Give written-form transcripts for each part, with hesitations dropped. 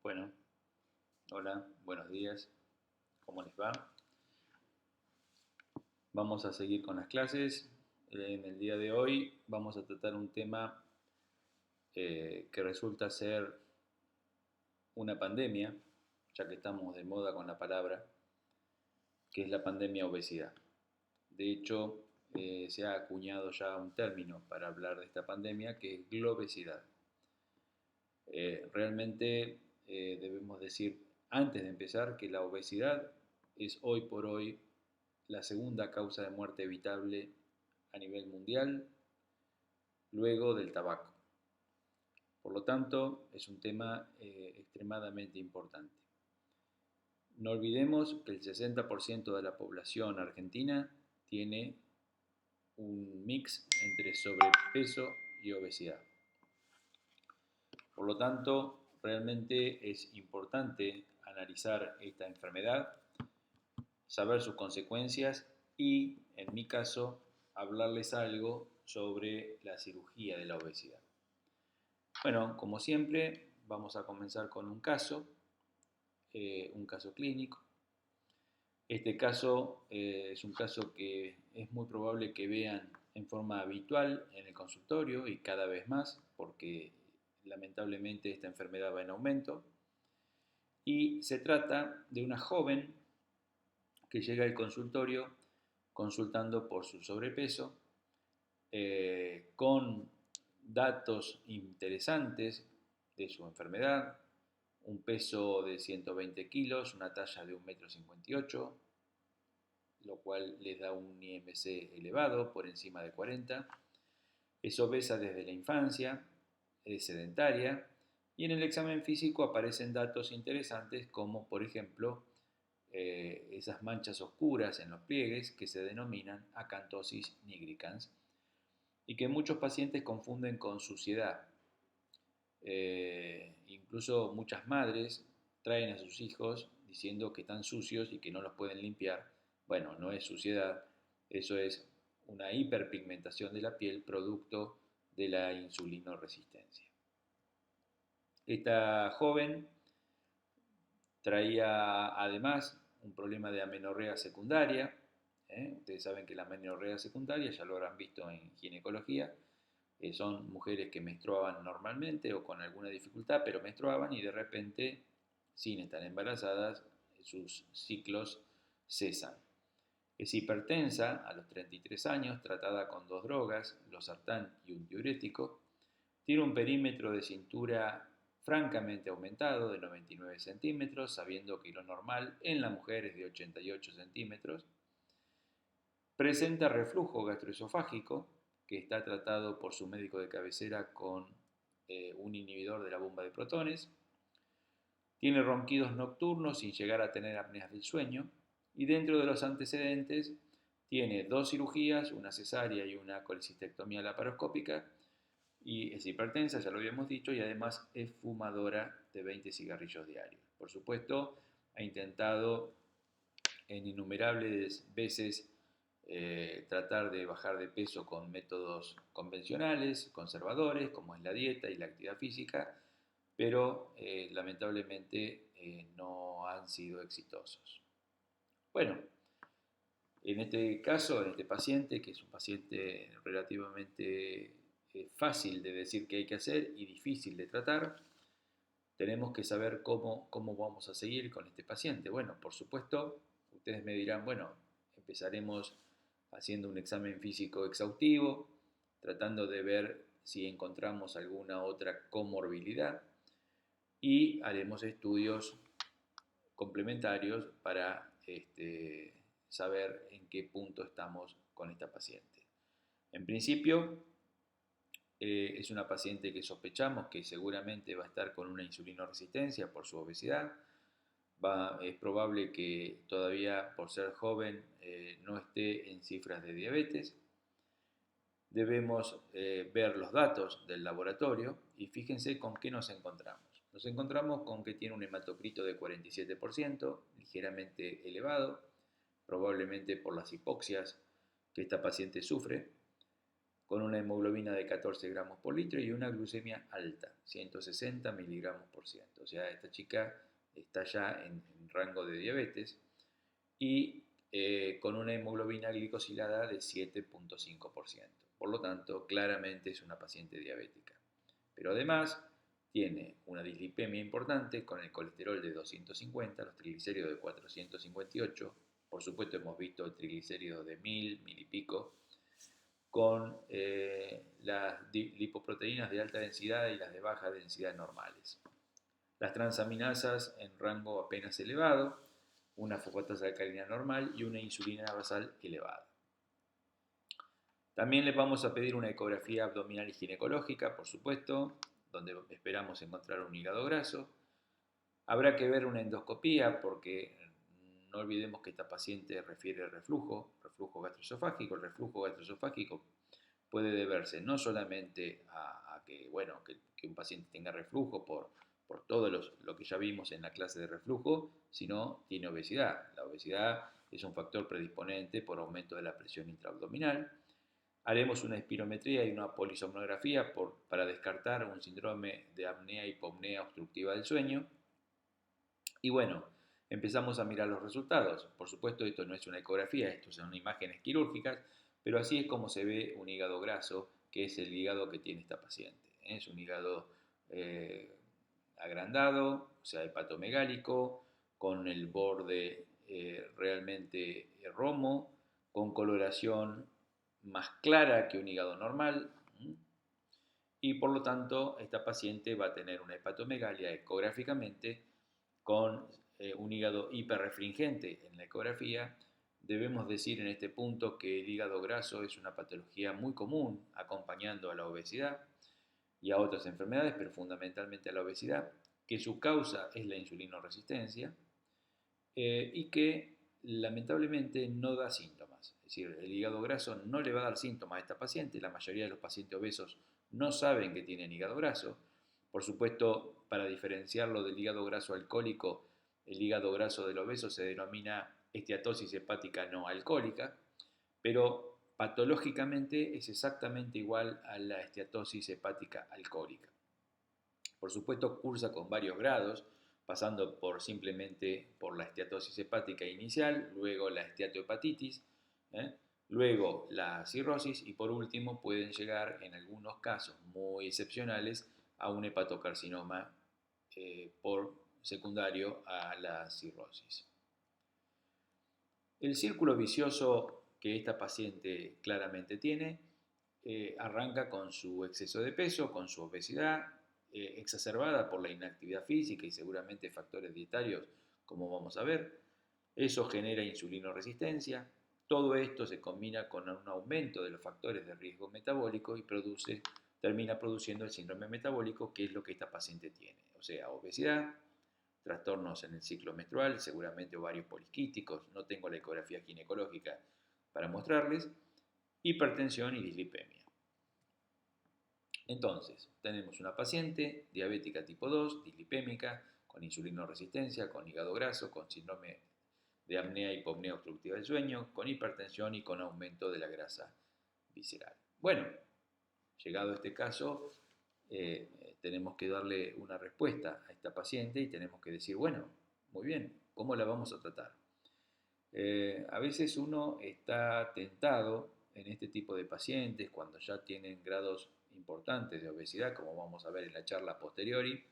Bueno, hola, buenos días, ¿cómo les va? Vamos a seguir con las clases. En el día de hoy vamos a tratar un tema que resulta ser una pandemia, ya que estamos de moda con la palabra, que es la pandemia obesidad. De hecho, se ha acuñado ya un término para hablar de esta pandemia que es globesidad. Realmente debemos decir antes de empezar que la obesidad es hoy por hoy la segunda causa de muerte evitable a nivel mundial, luego del tabaco. Por lo tanto, es un tema extremadamente importante. No olvidemos que el 60% de la población argentina tiene un mix entre sobrepeso y obesidad. Por lo tanto, realmente es importante analizar esta enfermedad, saber sus consecuencias y, en mi caso, hablarles algo sobre la cirugía de la obesidad. Bueno, como siempre, vamos a comenzar con un caso clínico. Este caso es un caso que es muy probable que vean en forma habitual en el consultorio y cada vez más, porque lamentablemente esta enfermedad va en aumento. Y se trata de una joven que llega al consultorio consultando por su sobrepeso, con datos interesantes de su enfermedad, un peso de 120 kilos, una talla de 1,58 m, lo cual les da un IMC elevado, por encima de 40. Es obesa desde la infancia, es sedentaria, y en el examen físico aparecen datos interesantes como, por ejemplo, esas manchas oscuras en los pliegues que se denominan acantosis nigricans y que muchos pacientes confunden con suciedad. Incluso muchas madres traen a sus hijos diciendo que están sucios y que no los pueden limpiar. Bueno, no es suciedad, eso es una hiperpigmentación de la piel producto de la insulinoresistencia. Esta joven traía además un problema de amenorrea secundaria. Ustedes saben que la amenorrea secundaria, ya lo habrán visto en ginecología, son mujeres que menstruaban normalmente o con alguna dificultad, pero menstruaban y de repente, sin estar embarazadas, sus ciclos cesan. Es hipertensa a los 33 años, tratada con 2 drogas, losartán y un diurético. Tiene un perímetro de cintura francamente aumentado de 99 centímetros, sabiendo que lo normal en la mujer es de 88 centímetros. Presenta reflujo gastroesofágico, que está tratado por su médico de cabecera con un inhibidor de la bomba de protones. Tiene ronquidos nocturnos sin llegar a tener apneas del sueño. Y dentro de los antecedentes tiene 2 cirugías, una cesárea y una colecistectomía laparoscópica, y es hipertensa, ya lo habíamos dicho, y además es fumadora de 20 cigarrillos diarios. Por supuesto, ha intentado en innumerables veces tratar de bajar de peso con métodos convencionales, conservadores, como es la dieta y la actividad física, pero lamentablemente no han sido exitosos. Bueno, en este caso, en este paciente, que es un paciente relativamente fácil de decir qué hay que hacer y difícil de tratar, tenemos que saber cómo vamos a seguir con este paciente. Bueno, por supuesto, ustedes me dirán, bueno, empezaremos haciendo un examen físico exhaustivo, tratando de ver si encontramos alguna otra comorbilidad y haremos estudios complementarios para saber en qué punto estamos con esta paciente. En principio, es una paciente que sospechamos que seguramente va a estar con una insulinoresistencia por su obesidad. Es probable que todavía, por ser joven, no esté en cifras de diabetes. Debemos ver los datos del laboratorio y fíjense con qué nos encontramos. Nos encontramos con que tiene un hematocrito de 47%, ligeramente elevado, probablemente por las hipoxias que esta paciente sufre, con una hemoglobina de 14 gramos por litro y una glucemia alta, 160 miligramos por ciento. O sea, esta chica está ya en rango de diabetes y con una hemoglobina glicosilada de 7,5%. Por lo tanto, claramente es una paciente diabética. Pero además tiene una dislipemia importante con el colesterol de 250, los triglicéridos de 458. Por supuesto hemos visto triglicéridos de 1000, 1000 y pico, con las lipoproteínas de alta densidad y las de baja densidad normales. Las transaminasas en rango apenas elevado, una fosfatasa alcalina normal y una insulina basal elevada. También les vamos a pedir una ecografía abdominal y ginecológica, por supuesto, donde esperamos encontrar un hígado graso. Habrá que ver una endoscopía porque no olvidemos que esta paciente refiere reflujo gastroesofágico. El reflujo gastroesofágico puede deberse no solamente a que, bueno, que un paciente tenga reflujo por todo lo que ya vimos en la clase de reflujo, sino tiene obesidad. La obesidad es un factor predisponente por aumento de la presión intraabdominal. Haremos una espirometría y una polisomnografía para descartar un síndrome de apnea-hipopnea obstructiva del sueño. Y bueno, empezamos a mirar los resultados. Por supuesto, esto no es una ecografía, esto son imágenes quirúrgicas, pero así es como se ve un hígado graso, que es el hígado que tiene esta paciente. Es un hígado agrandado, o sea, hepatomegálico, con el borde realmente romo, con coloración más clara que un hígado normal, y por lo tanto esta paciente va a tener una hepatomegalia ecográficamente con un hígado hiperrefringente en la ecografía. Debemos decir en este punto que el hígado graso es una patología muy común acompañando a la obesidad y a otras enfermedades, pero fundamentalmente a la obesidad, que su causa es la insulinoresistencia y que lamentablemente no da síntomas. Es decir, el hígado graso no le va a dar síntomas a esta paciente. La mayoría de los pacientes obesos no saben que tienen hígado graso. Por supuesto, para diferenciarlo del hígado graso alcohólico, el hígado graso del obeso se denomina esteatosis hepática no alcohólica, pero patológicamente es exactamente igual a la esteatosis hepática alcohólica. Por supuesto, cursa con varios grados, pasando simplemente por la esteatosis hepática inicial, luego la esteatohepatitis, luego la cirrosis y por último pueden llegar en algunos casos muy excepcionales a un hepatocarcinoma por secundario a la cirrosis. El círculo vicioso que esta paciente claramente tiene arranca con su exceso de peso, con su obesidad, exacerbada por la inactividad física y seguramente factores dietarios, como vamos a ver. Eso genera insulinoresistencia. Todo esto se combina con un aumento de los factores de riesgo metabólico y termina produciendo el síndrome metabólico, que es lo que esta paciente tiene. O sea, obesidad, trastornos en el ciclo menstrual, seguramente ovarios poliquísticos, no tengo la ecografía ginecológica para mostrarles, hipertensión y dislipemia. Entonces, tenemos una paciente diabética tipo 2, dislipémica, con insulinoresistencia, con hígado graso, con síndrome de apnea y hipopnea obstructiva del sueño, con hipertensión y con aumento de la grasa visceral. Bueno, llegado a este caso, tenemos que darle una respuesta a esta paciente y tenemos que decir, bueno, muy bien, ¿cómo la vamos a tratar? A veces uno está tentado en este tipo de pacientes, cuando ya tienen grados importantes de obesidad, como vamos a ver en la charla posteriori,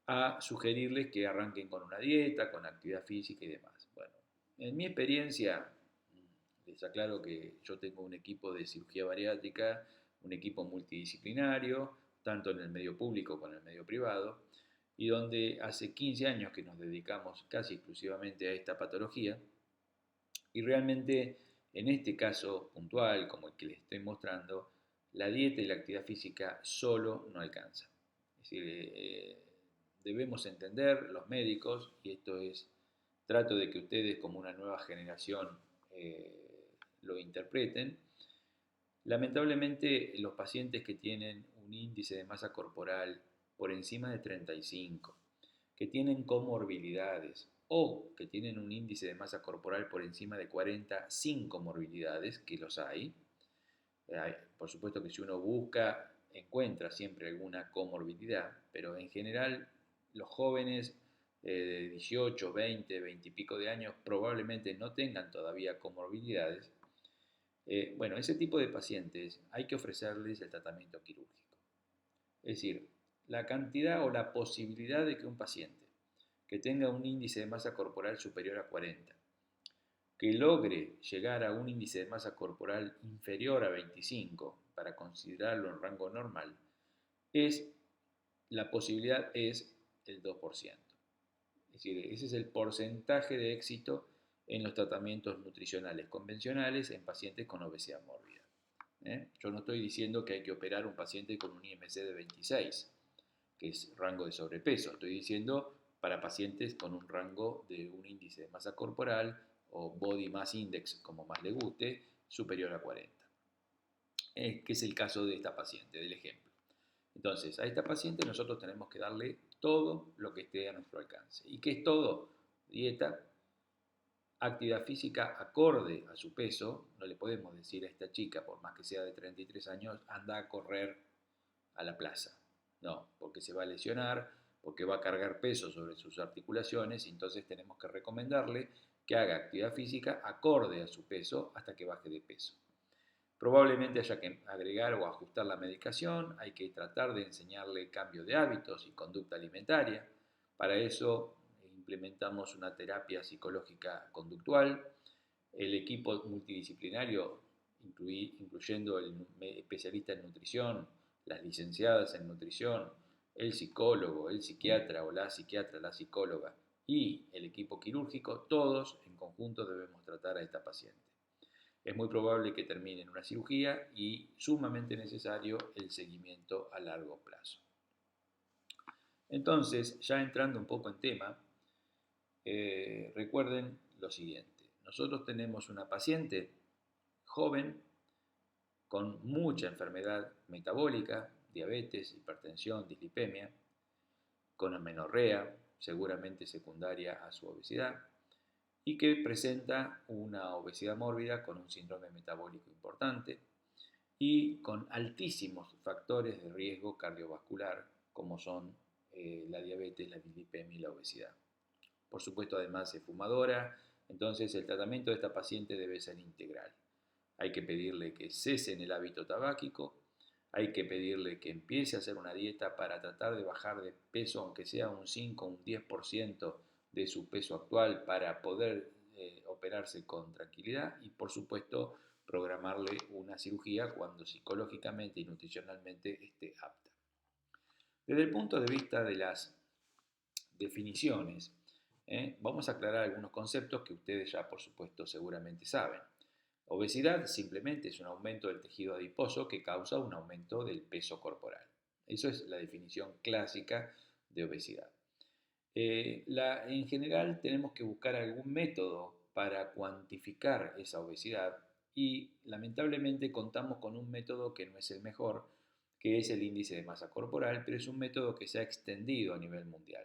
a sugerirles que arranquen con una dieta, con actividad física y demás. Bueno, en mi experiencia, les aclaro que yo tengo un equipo de cirugía bariátrica, un equipo multidisciplinario, tanto en el medio público como en el medio privado, y donde hace 15 años que nos dedicamos casi exclusivamente a esta patología, y realmente en este caso puntual, como el que les estoy mostrando, la dieta y la actividad física solo no alcanza. Es decir, debemos entender los médicos, y esto es, trato de que ustedes como una nueva generación lo interpreten. Lamentablemente los pacientes que tienen un índice de masa corporal por encima de 35, que tienen comorbilidades o que tienen un índice de masa corporal por encima de 40 sin comorbilidades, que los hay, Por supuesto que si uno busca, encuentra siempre alguna comorbilidad, pero en general los jóvenes de 18, 20, 20 y pico de años probablemente no tengan todavía comorbilidades. Bueno, ese tipo de pacientes hay que ofrecerles el tratamiento quirúrgico. Es decir, la cantidad o la posibilidad de que un paciente que tenga un índice de masa corporal superior a 40, que logre llegar a un índice de masa corporal inferior a 25 para considerarlo en rango normal, la posibilidad es el 2%. Es decir, ese es el porcentaje de éxito en los tratamientos nutricionales convencionales en pacientes con obesidad mórbida. Yo no estoy diciendo que hay que operar a un paciente con un IMC de 26, que es rango de sobrepeso. Estoy diciendo para pacientes con un rango de un índice de masa corporal o body mass index, como más le guste, superior a 40. Que es el caso de esta paciente, del ejemplo. Entonces, a esta paciente nosotros tenemos que darle todo lo que esté a nuestro alcance. ¿Y qué es todo? Dieta, actividad física acorde a su peso. No le podemos decir a esta chica, por más que sea de 33 años, anda a correr a la plaza. No, porque se va a lesionar, porque va a cargar peso sobre sus articulaciones, y entonces tenemos que recomendarle que haga actividad física acorde a su peso hasta que baje de peso. Probablemente haya que agregar o ajustar la medicación, hay que tratar de enseñarle cambio de hábitos y conducta alimentaria. Para eso implementamos una terapia psicológica conductual. El equipo multidisciplinario, incluyendo el especialista en nutrición, las licenciadas en nutrición, el psicólogo, el psiquiatra o la psiquiatra, la psicóloga y el equipo quirúrgico, todos en conjunto debemos tratar a esta paciente. Es muy probable que termine en una cirugía y sumamente necesario el seguimiento a largo plazo. Entonces, ya entrando un poco en tema, recuerden lo siguiente. Nosotros tenemos una paciente joven con mucha enfermedad metabólica, diabetes, hipertensión, dislipemia, con amenorrea, seguramente secundaria a su obesidad, y que presenta una obesidad mórbida con un síndrome metabólico importante y con altísimos factores de riesgo cardiovascular como son la diabetes, la dislipemia y la obesidad. Por supuesto, además es fumadora, entonces el tratamiento de esta paciente debe ser integral. Hay que pedirle que cese en el hábito tabáquico, hay que pedirle que empiece a hacer una dieta para tratar de bajar de peso, aunque sea un 5 o un 10% de su peso actual, para poder operarse con tranquilidad y, por supuesto, programarle una cirugía cuando psicológicamente y nutricionalmente esté apta. Desde el punto de vista de las definiciones, vamos a aclarar algunos conceptos que ustedes ya, por supuesto, seguramente saben. Obesidad simplemente es un aumento del tejido adiposo que causa un aumento del peso corporal. Eso es la definición clásica de obesidad. En general tenemos que buscar algún método para cuantificar esa obesidad y lamentablemente contamos con un método que no es el mejor, que es el índice de masa corporal, pero es un método que se ha extendido a nivel mundial.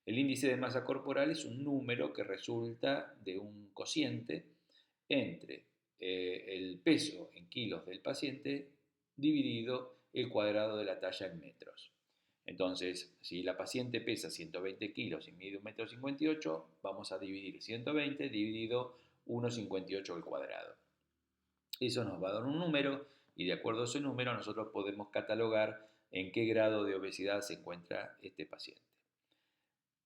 El índice de masa corporal es un número que resulta de un cociente entre el peso en kilos del paciente dividido el cuadrado de la talla en metros. Entonces, si la paciente pesa 120 kilos y mide 1,58 m, vamos a dividir 120 dividido 1,58 al cuadrado. Eso nos va a dar un número y de acuerdo a ese número nosotros podemos catalogar en qué grado de obesidad se encuentra este paciente.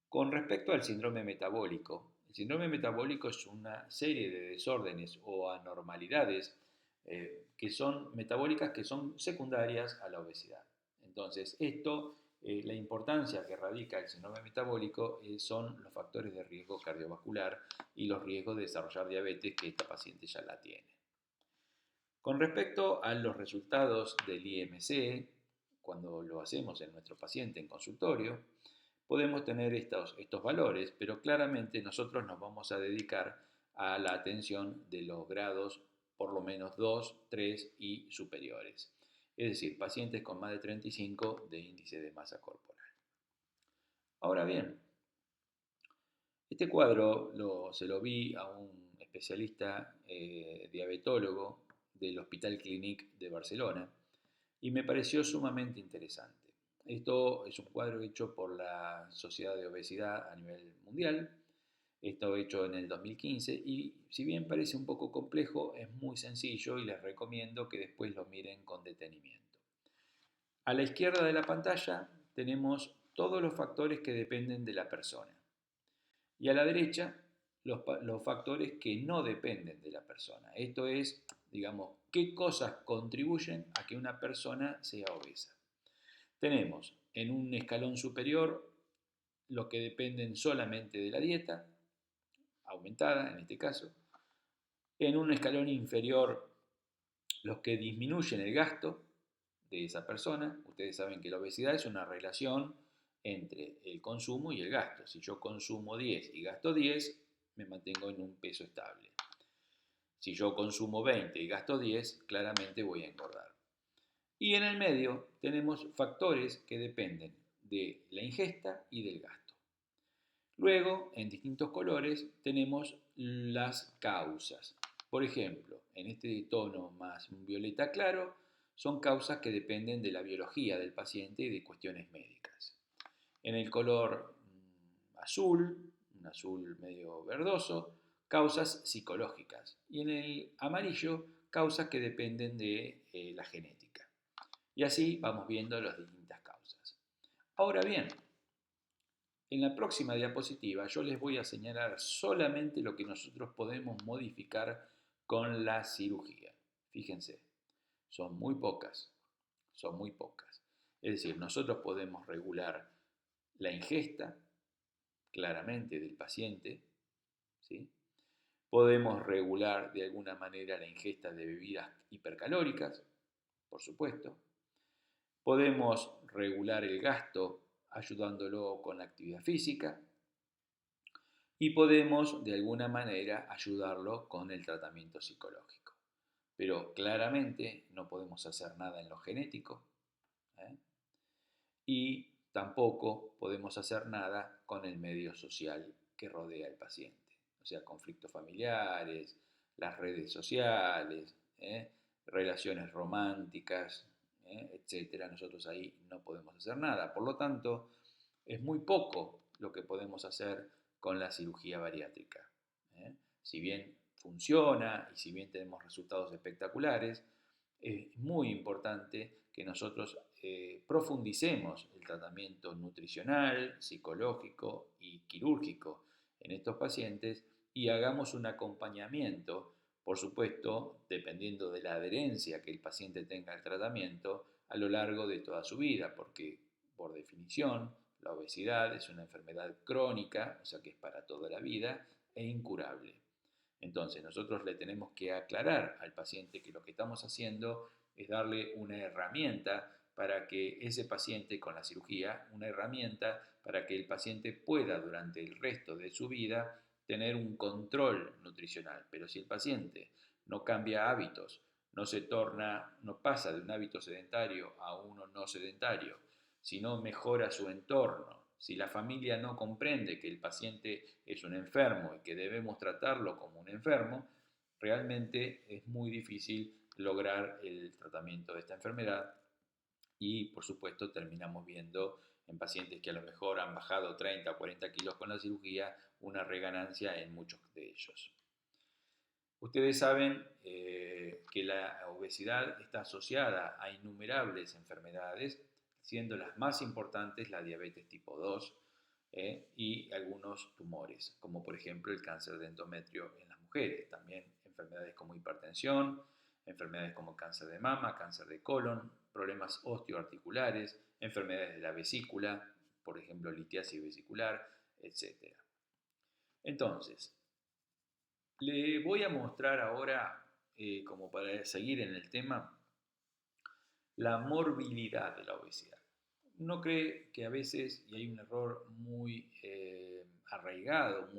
Con respecto al síndrome metabólico, el síndrome metabólico es una serie de desórdenes o anormalidades que son metabólicas que son secundarias a la obesidad. Entonces, la importancia que radica el síndrome metabólico son los factores de riesgo cardiovascular y los riesgos de desarrollar diabetes que esta paciente ya la tiene. Con respecto a los resultados del IMC, cuando lo hacemos en nuestro paciente en consultorio, podemos tener estos valores, pero claramente nosotros nos vamos a dedicar a la atención de los grados por lo menos 2, 3 y superiores. Es decir, pacientes con más de 35 de índice de masa corporal. Ahora bien, este cuadro se lo vi a un especialista diabetólogo del Hospital Clínic de Barcelona y me pareció sumamente interesante. Esto es un cuadro hecho por la Sociedad de Obesidad a nivel mundial. Esto hecho en el 2015 y si bien parece un poco complejo, es muy sencillo y les recomiendo que después lo miren con detenimiento. A la izquierda de la pantalla tenemos todos los factores que dependen de la persona y a la derecha los factores que no dependen de la persona. Esto es, digamos, qué cosas contribuyen a que una persona sea obesa. Tenemos en un escalón superior los que dependen solamente de la dieta, aumentada en este caso. En un escalón inferior los que disminuyen el gasto de esa persona. Ustedes saben que la obesidad es una relación entre el consumo y el gasto. Si yo consumo 10 y gasto 10, me mantengo en un peso estable. Si yo consumo 20 y gasto 10, claramente voy a engordar. Y en el medio tenemos factores que dependen de la ingesta y del gasto. Luego, en distintos colores, tenemos las causas. Por ejemplo, en este tono más violeta claro, son causas que dependen de la biología del paciente y de cuestiones médicas. En el color azul, un azul medio verdoso, causas psicológicas. Y en el amarillo, causas que dependen de la genética. Y así vamos viendo las distintas causas. Ahora bien, en la próxima diapositiva yo les voy a señalar solamente lo que nosotros podemos modificar con la cirugía. Fíjense, son muy pocas, son muy pocas. Es decir, nosotros podemos regular la ingesta, claramente, del paciente, ¿sí? Podemos regular de alguna manera la ingesta de bebidas hipercalóricas, por supuesto. Podemos regular el gasto ayudándolo con la actividad física y podemos de alguna manera ayudarlo con el tratamiento psicológico. Pero claramente no podemos hacer nada en lo genético, ¿eh? Y tampoco podemos hacer nada con el medio social que rodea al paciente, o sea, conflictos familiares, las redes sociales, relaciones románticas, etcétera. Nosotros ahí no podemos hacer nada. Por lo tanto, es muy poco lo que podemos hacer con la cirugía bariátrica. Si bien funciona y si bien tenemos resultados espectaculares, es muy importante que nosotros profundicemos el tratamiento nutricional, psicológico y quirúrgico en estos pacientes y hagamos un acompañamiento, por supuesto, dependiendo de la adherencia que el paciente tenga al tratamiento a lo largo de toda su vida, porque por definición la obesidad es una enfermedad crónica, o sea que es para toda la vida e incurable. Entonces nosotros le tenemos que aclarar al paciente que lo que estamos haciendo es darle una herramienta para que ese paciente con la cirugía, una herramienta para que el paciente pueda durante el resto de su vida tener un control nutricional. Pero si el paciente no cambia hábitos, no pasa de un hábito sedentario a uno no sedentario, si no mejora su entorno, si la familia no comprende que el paciente es un enfermo y que debemos tratarlo como un enfermo, realmente es muy difícil lograr el tratamiento de esta enfermedad y por supuesto terminamos viendo en pacientes que a lo mejor han bajado 30 o 40 kilos con la cirugía una reganancia en muchos de ellos. Ustedes saben que la obesidad está asociada a innumerables enfermedades, siendo las más importantes la diabetes tipo 2 y algunos tumores, como por ejemplo el cáncer de endometrio en las mujeres, también enfermedades como hipertensión, enfermedades como cáncer de mama, cáncer de colon, problemas osteoarticulares, enfermedades de la vesícula, por ejemplo litiasis vesicular, etc. Entonces, le voy a mostrar ahora, como para seguir en el tema, la morbilidad de la obesidad. Uno cree que a veces, y hay un error muy arraigado,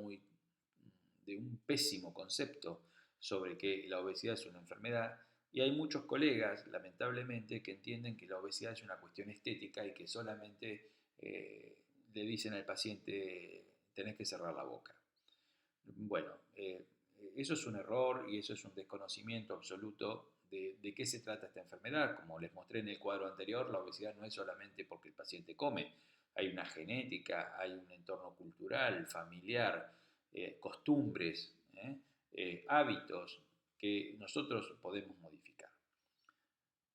de un pésimo concepto sobre que la obesidad es una enfermedad, y hay muchos colegas, lamentablemente, que entienden que la obesidad es una cuestión estética y que solamente le dicen al paciente, tenés que cerrar la boca. Bueno, eso es un error y eso es un desconocimiento absoluto de qué se trata esta enfermedad. Como les mostré en el cuadro anterior, la obesidad no es solamente porque el paciente come, hay una genética, hay un entorno cultural, familiar, costumbres, hábitos que nosotros podemos modificar.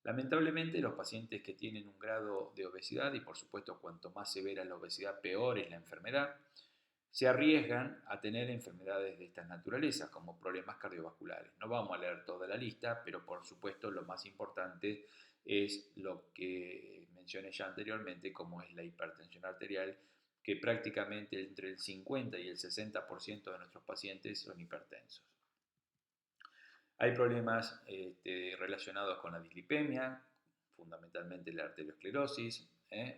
Lamentablemente, los pacientes que tienen un grado de obesidad, y por supuesto cuanto más severa la obesidad, peor es la enfermedad, se arriesgan a tener enfermedades de estas naturalezas, como problemas cardiovasculares. No vamos a leer toda la lista, pero por supuesto lo más importante es lo que mencioné ya anteriormente, como es la hipertensión arterial, que prácticamente entre el 50 y el 60% de nuestros pacientes son hipertensos. Hay problemas relacionados con la dislipemia, fundamentalmente la arteriosclerosis,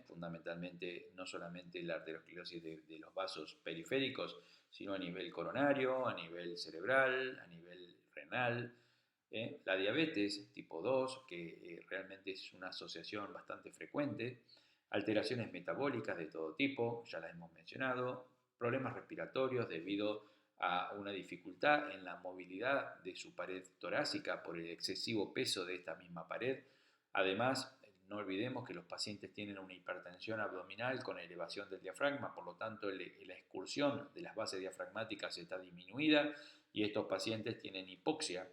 fundamentalmente no solamente la arteriosclerosis de los vasos periféricos, sino a nivel coronario, a nivel cerebral, a nivel renal. La diabetes tipo 2, que realmente es una asociación bastante frecuente, alteraciones metabólicas de todo tipo, ya las hemos mencionado, problemas respiratorios debido a una dificultad en la movilidad de su pared torácica por el excesivo peso de esta misma pared. Además, no olvidemos que los pacientes tienen una hipertensión abdominal con elevación del diafragma, por lo tanto la excursión de las bases diafragmáticas está disminuida y estos pacientes tienen hipoxia,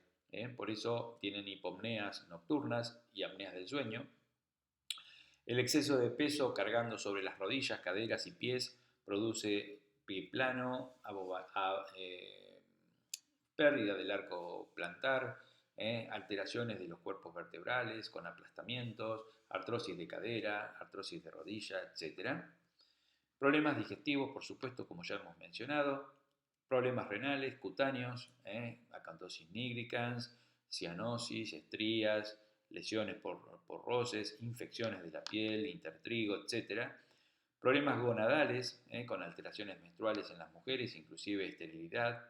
por eso tienen hipopneas nocturnas y apneas del sueño. El exceso de peso cargando sobre las rodillas, caderas y pies produce pie plano, pérdida del arco plantar, alteraciones de los cuerpos vertebrales con aplastamientos, artrosis de cadera, artrosis de rodilla, etc. Problemas digestivos, por supuesto, como ya hemos mencionado, problemas renales, cutáneos, acantosis nigricans, cianosis, estrías, lesiones por roces, infecciones de la piel, intertrigo, etc. Problemas gonadales, con alteraciones menstruales en las mujeres, inclusive esterilidad.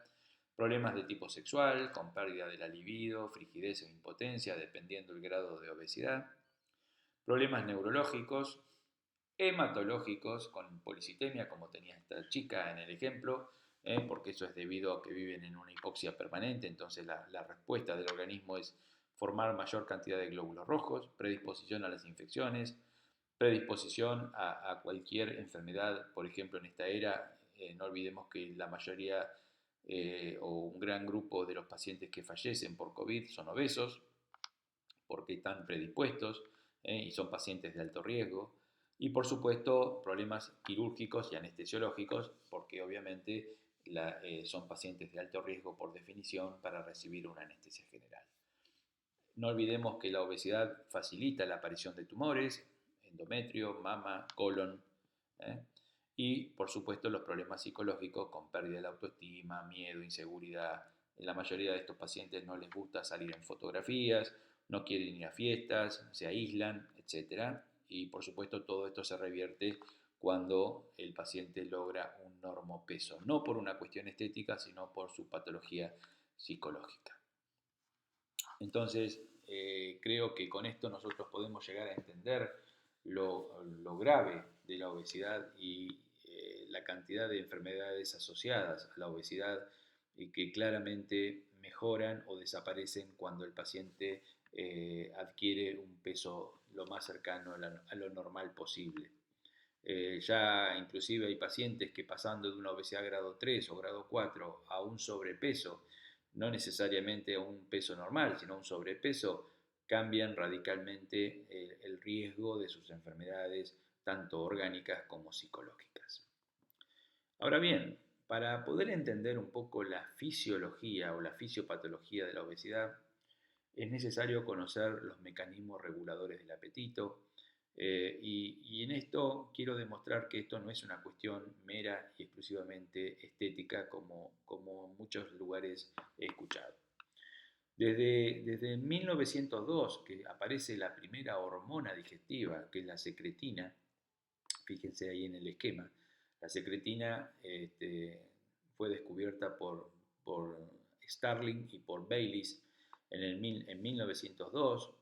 Problemas de tipo sexual, con pérdida de la libido, frigidez o impotencia, dependiendo del grado de obesidad. Problemas neurológicos, hematológicos, con policitemia, como tenía esta chica en el ejemplo, porque eso es debido a que viven en una hipoxia permanente, entonces la respuesta del organismo es formar mayor cantidad de glóbulos rojos, predisposición a las infecciones, predisposición a cualquier enfermedad. Por ejemplo, en esta era, no olvidemos que la mayoría o un gran grupo de los pacientes que fallecen por COVID son obesos, porque están predispuestos y son pacientes de alto riesgo. Y por supuesto, problemas quirúrgicos y anestesiológicos, porque obviamente son pacientes de alto riesgo por definición para recibir una anestesia general. No olvidemos que la obesidad facilita la aparición de tumores, endometrio, mama, colon, ¿eh? Y por supuesto los problemas psicológicos con pérdida de la autoestima, miedo, inseguridad. En la mayoría de estos pacientes no les gusta salir en fotografías, no quieren ir a fiestas, se aíslan, etc. Y por supuesto todo esto se revierte cuando el paciente logra un normopeso, no por una cuestión estética, sino por su patología psicológica. Entonces, creo que con esto nosotros podemos llegar a entender lo grave de la obesidad y la cantidad de enfermedades asociadas a la obesidad y que claramente mejoran o desaparecen cuando el paciente adquiere un peso lo más cercano a lo normal posible. Ya inclusive hay pacientes que pasando de una obesidad grado 3 o grado 4 a un sobrepeso, no necesariamente a un peso normal, sino a un sobrepeso, cambian radicalmente el riesgo de sus enfermedades, tanto orgánicas como psicológicas. Ahora bien, para poder entender un poco la fisiología o la fisiopatología de la obesidad, es necesario conocer los mecanismos reguladores del apetito, y en esto quiero demostrar que esto no es una cuestión mera y exclusivamente estética como en muchos lugares he escuchado. Desde 1902 que aparece la primera hormona digestiva, que es la secretina, fíjense ahí en el esquema, la secretina fue descubierta por Starling y por Bayliss en 1902,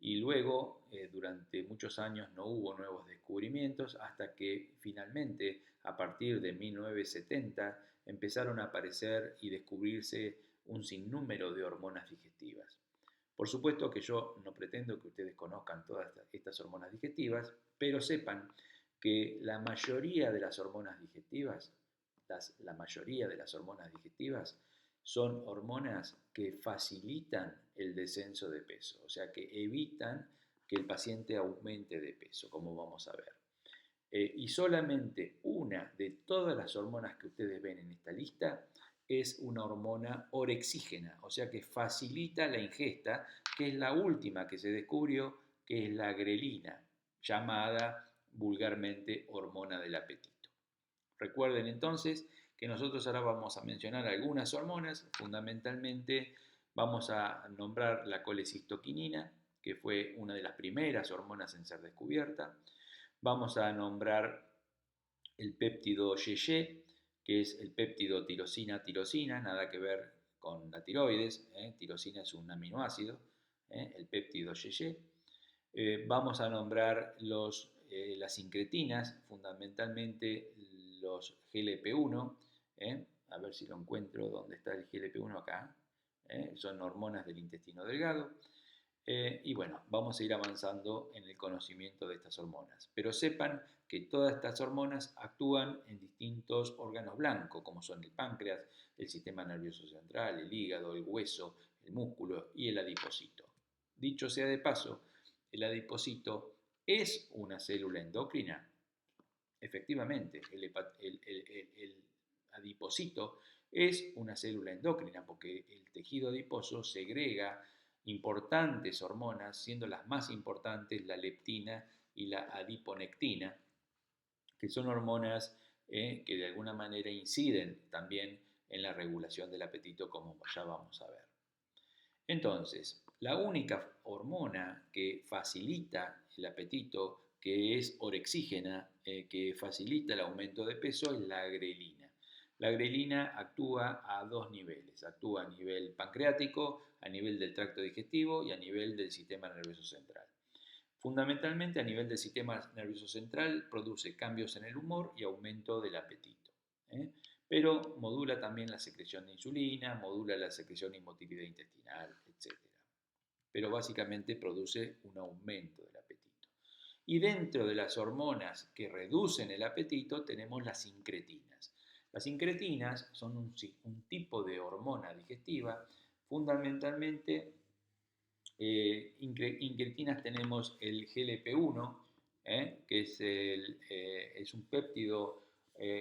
y luego durante muchos años no hubo nuevos descubrimientos hasta que finalmente a partir de 1970 empezaron a aparecer y descubrirse un sinnúmero de hormonas digestivas. Por supuesto que yo no pretendo que ustedes conozcan todas estas hormonas digestivas, pero sepan que la mayoría de las hormonas digestivas, la mayoría de las hormonas digestivas son hormonas que facilitan el descenso de peso, o sea, que evitan que el paciente aumente de peso, como vamos a ver. Y solamente una de todas las hormonas que ustedes ven en esta lista es una hormona orexígena, o sea que facilita la ingesta, que es la última que se descubrió, que es la grelina, llamada vulgarmente hormona del apetito. Recuerden entonces que nosotros ahora vamos a mencionar algunas hormonas, fundamentalmente vamos a nombrar la colecistoquinina, que fue una de las primeras hormonas en ser descubierta. Vamos a nombrar el péptido YY, que es el péptido tirosina-tirosina, nada que ver con la tiroides, tirosina es un aminoácido, el péptido YY. Vamos a nombrar las incretinas, fundamentalmente los GLP-1, a ver si lo encuentro, ¿dónde está el GLP-1 acá? Son hormonas del intestino delgado. Y bueno, vamos a ir avanzando en el conocimiento de estas hormonas. Pero sepan que todas estas hormonas actúan en distintos órganos blancos, como son el páncreas, el sistema nervioso central, el hígado, el hueso, el músculo y el adipocito. Dicho sea de paso, el adipocito es una célula endocrina. Efectivamente, el adipocito es una célula endocrina porque el tejido adiposo segrega importantes hormonas, siendo las más importantes la leptina y la adiponectina, que son hormonas que de alguna manera inciden también en la regulación del apetito, como ya vamos a ver. Entonces, la única hormona que facilita el apetito, que es orexígena, que facilita el aumento de peso, es la grelina. La grelina actúa a dos niveles, actúa a nivel pancreático, a nivel del tracto digestivo y a nivel del sistema nervioso central. Fundamentalmente a nivel del sistema nervioso central produce cambios en el humor y aumento del apetito. Pero modula también la secreción de insulina, modula la secreción y motilidad intestinal, etc. Pero básicamente produce un aumento del apetito. Y dentro de las hormonas que reducen el apetito tenemos las incretinas. Las incretinas son un tipo de hormona digestiva, fundamentalmente incretinas tenemos el GLP-1, que es un péptido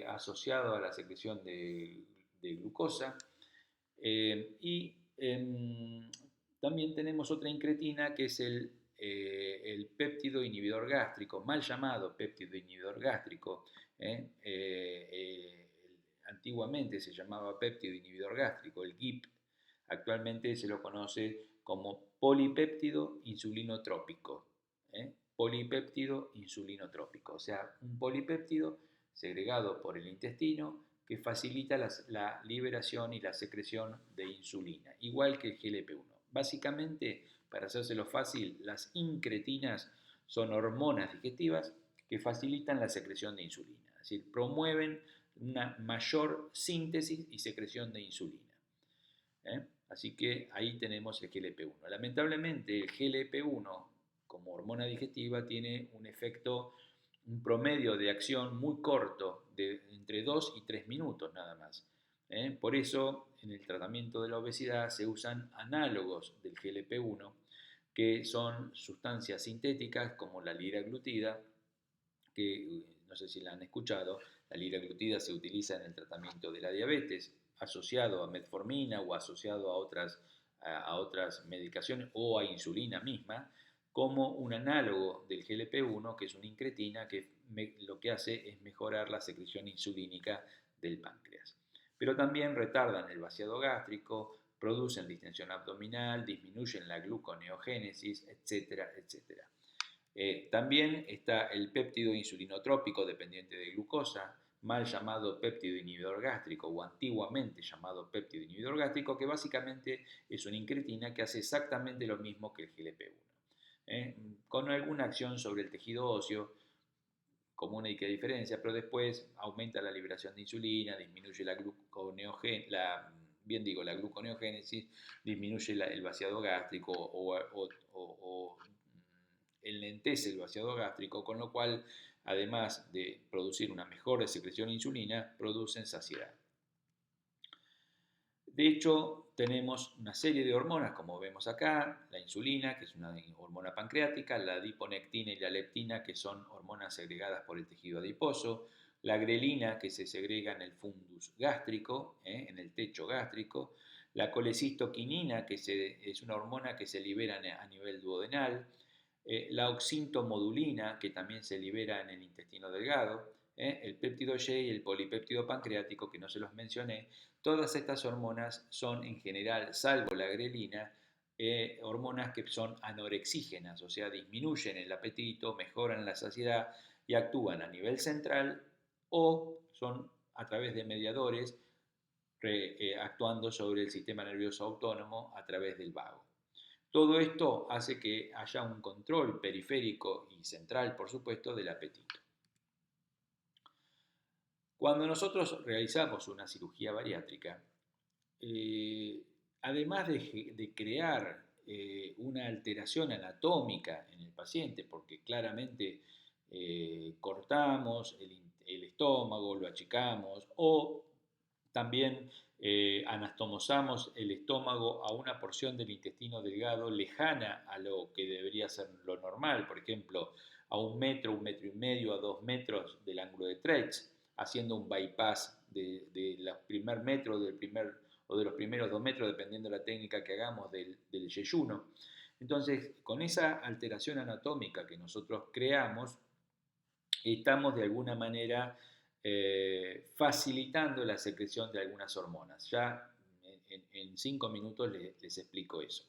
asociado a la secreción de glucosa. Y también tenemos otra incretina que es el péptido inhibidor gástrico, mal llamado péptido inhibidor gástrico. Antiguamente se llamaba péptido inhibidor gástrico, el GIP. Actualmente se lo conoce como polipéptido insulinotrópico. Polipéptido insulinotrópico, o sea, un polipéptido segregado por el intestino que facilita la liberación y la secreción de insulina, igual que el GLP-1. Básicamente, para hacérselo fácil, las incretinas son hormonas digestivas que facilitan la secreción de insulina, es decir, promueven una mayor síntesis y secreción de insulina. Así que ahí tenemos el GLP-1. Lamentablemente el GLP-1 como hormona digestiva tiene un efecto, un promedio de acción muy corto, de entre 2 y 3 minutos nada más. Por eso en el tratamiento de la obesidad se usan análogos del GLP-1, que son sustancias sintéticas como la liraglutida, que no sé si la han escuchado. La liraglutida se utiliza en el tratamiento de la diabetes, asociado a metformina o asociado a otras medicaciones o a insulina misma, como un análogo del GLP-1, que es una incretina que lo que hace es mejorar la secreción insulínica del páncreas. Pero también retardan el vaciado gástrico, producen distensión abdominal, disminuyen la gluconeogénesis, etcétera, etcétera. También está el péptido insulinotrópico dependiente de glucosa, mal llamado péptido inhibidor gástrico o antiguamente llamado péptido inhibidor gástrico, que básicamente es una incretina que hace exactamente lo mismo que el GLP-1, con alguna acción sobre el tejido óseo, como única diferencia, pero después aumenta la liberación de insulina, disminuye la bien digo, la gluconeogénesis disminuye el vaciado gástrico o enlentece el vaciado gástrico, con lo cual, además de producir una mejor secreción de insulina, producen saciedad. De hecho, tenemos una serie de hormonas, como vemos acá, la insulina, que es una hormona pancreática, la adiponectina y la leptina, que son hormonas segregadas por el tejido adiposo, la grelina, que se segrega en el fundus gástrico, en el techo gástrico, la colecistoquinina, que es una hormona que se libera a nivel duodenal, la oxintomodulina, que también se libera en el intestino delgado, el péptido Y y el polipéptido pancreático, que no se los mencioné. Todas estas hormonas son en general, salvo la grelina, hormonas que son anorexígenas, o sea, disminuyen el apetito, mejoran la saciedad y actúan a nivel central o son a través de mediadores actuando sobre el sistema nervioso autónomo a través del vago. Todo esto hace que haya un control periférico y central, por supuesto, del apetito. Cuando nosotros realizamos una cirugía bariátrica, además de crear una alteración anatómica en el paciente, porque claramente cortamos el estómago, lo achicamos, o también anastomosamos el estómago a una porción del intestino delgado lejana a lo que debería ser lo normal, por ejemplo, a 1 metro, 1,5 metros, a 2 metros del ángulo de Treitz, haciendo un bypass de los primer metros o de los primeros 2 metros, dependiendo de la técnica que hagamos del yeyuno. Entonces, con esa alteración anatómica que nosotros creamos, estamos de alguna manera facilitando la secreción de algunas hormonas. Ya en 5 minutos les explico eso.